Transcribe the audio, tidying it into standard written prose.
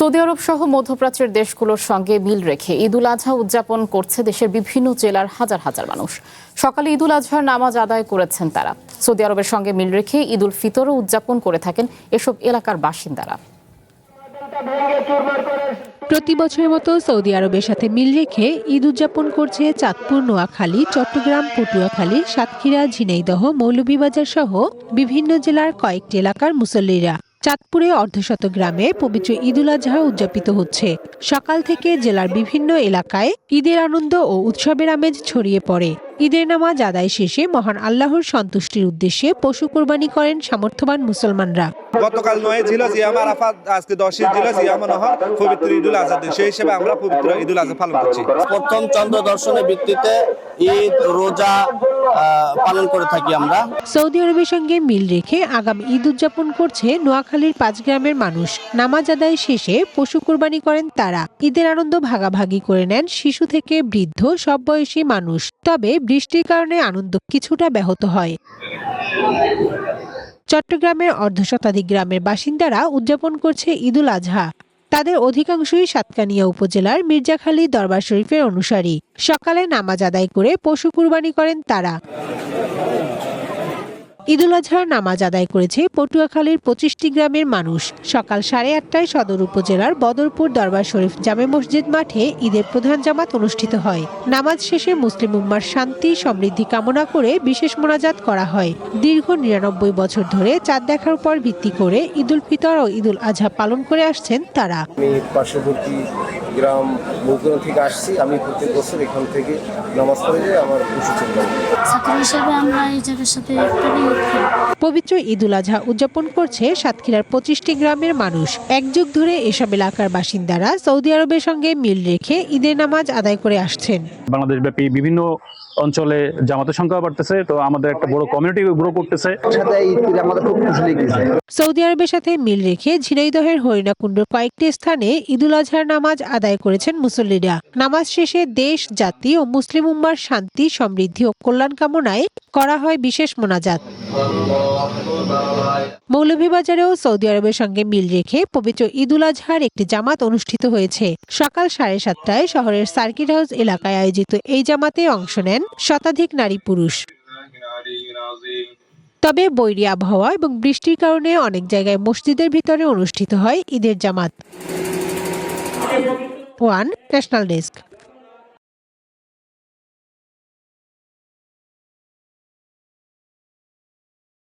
Saudi আরব সহ মধ্যপ্রাচ্যের দেশগুলোর সঙ্গে মিল রেখে ঈদুল আজহা উদযাপন করছে দেশের বিভিন্ন জেলার হাজার হাজার মানুষ। সকালে ঈদুল আজহার নামাজ আদায় করেছেন তারা। সৌদি আরবের সঙ্গে মিল রেখে ঈদুল ফিতরও উদযাপন করে থাকেন এসব এলাকার বাসিন্দারা। প্রতি বছরের মতো সৌদি আরবের সাথে মিল রেখে ঈদ উদযাপন করছে চাঁদপুর, নোয়াখালী, চট্টগ্রাম, পটুয়াখালী, সাতক্ষীরা, ঝিনাইদহ, মৌলভীবাজার সহ বিভিন্ন জেলার কয়েকটি এলাকার মুসল্লিরা। চাঁদপুরে অর্ধশত গ্রামে পবিত্র ঈদুল আজহা উদযাপিত হচ্ছে। সকাল থেকে জেলার বিভিন্ন এলাকায় ঈদের আনন্দ ও উৎসবের আমেজ ছড়িয়ে পড়ে। ঈদের নামাজ আদায় শেষে মহান আল্লাহর সন্তুষ্টির উদ্দেশ্যে পশু কোরবানি করেন সামর্থ্যবান মুসলমানরা। গতকাল 9 ছিল সিয়াম আরাফাত, আজকে 10 ছিল সিয়াম নহর, পবিত্র ঈদুল আজহা। সেই হিসেবে আমরা পবিত্র ঈদুল আজহা পালন করছি। প্রথম চন্দ্র দর্শনের ভিত্তিতে ঈদ রোজা পালন করে থাকি আমরা। সৌদি আরবের সঙ্গে মিল রেখে আগামী ঈদ উদযাপন করছে নোয়াখালীর 5 গ্রামের মানুষ। নামাজ আদায় শেষে পশু কোরবানি করেন তারা। ঈদের আনন্দ ভাগাভাগি করে নেন শিশু থেকে বৃদ্ধ সব বয়সী মানুষ। তবে বৃষ্টির কারণে আনন্দ কিছুটা ব্যাহত হয়। চট্টগ্রামের অর্ধশতাধিক গ্রামের বাসিন্দারা উদযাপন করছে ঈদুল আজহা। তাদের অধিকাংশই সাতকানিয়া উপজেলার মির্জাখালী দরবার শরীফের অনুসারী। সকালে নামাজ আদায় করে পশু কুরবানি করেন তারা। ঈদুল আজহার নামাজ আদায় করেছে পটুয়াখালীর 25টি গ্রামের মানুষ। সকাল 8:30টায় সদর উপজেলার বদরপুর দরবার শরীফ জামে মসজিদ মাঠে ঈদের প্রধান জামাত অনুষ্ঠিত হয়। নামাজ শেষে মুসলিম উম্মার শান্তি সমৃদ্ধি কামনা করে বিশেষ মোনাজাত করা হয়। দীর্ঘ 99 বছর ধরে চাঁদ দেখার উপর ভিত্তি করে ঈদুল ফিতর ও ঈদুল আজহা পালন করে আসছেন তারা। আমি পার্শ্ববর্তী গ্রাম বগুড়া থেকে আসছি। আমি প্রত্যেক বছর এখান থেকে নামাজ পড়ে যাই আমার পশু কোরবানি। ছাত্র হিসেবে আমরা এই জায়গার সাথে পবিত্র ঈদুল আজহা উদযাপন করছে সাতক্ষীরার 25টি গ্রামের মানুষ। এক যুগ ধরে এসব এলাকার বাসিন্দারা সৌদি আরবের সঙ্গে মিল রেখে ঈদের নামাজ আদায় করে আসছেন। বাংলাদেশ ব্যাপী বিভিন্ন অঞ্চলে জামাতের সংখ্যা বাড়তেছে, তো আমাদের একটা বড় কমিউনিটি গ্রো করতেছে। সৌদি আরবের সাথে মিল রেখে ঝিনাইদহের হরিণাকুণ্ডর কয়েকটি স্থানে ঈদুল আজহার নামাজ আদায় করেছেন মুসল্লিরা। নামাজ শেষে দেশ, জাতি ও মুসলিম উম্মার শান্তি, সমৃদ্ধি ও কল্যাণ কামনায় করা হয় বিশেষ মোনাজাত। মৌলভীবাজারেও সৌদি আরবের সঙ্গে মিল রেখে পবিত্র ঈদুল আজহার একটি জামাত অনুষ্ঠিত হয়েছে। সকাল 7:30টায় শহরের সার্কিট হাউস এলাকায় আয়োজিত এই জামাতে অংশ নেন শতাধিক নারী পুরুষ। তবে বৈরী আবহাওয়া এবং বৃষ্টির কারণে অনেক জায়গায় মসজিদের ভিতরে অনুষ্ঠিত হয় ঈদের জামাত। One national desk.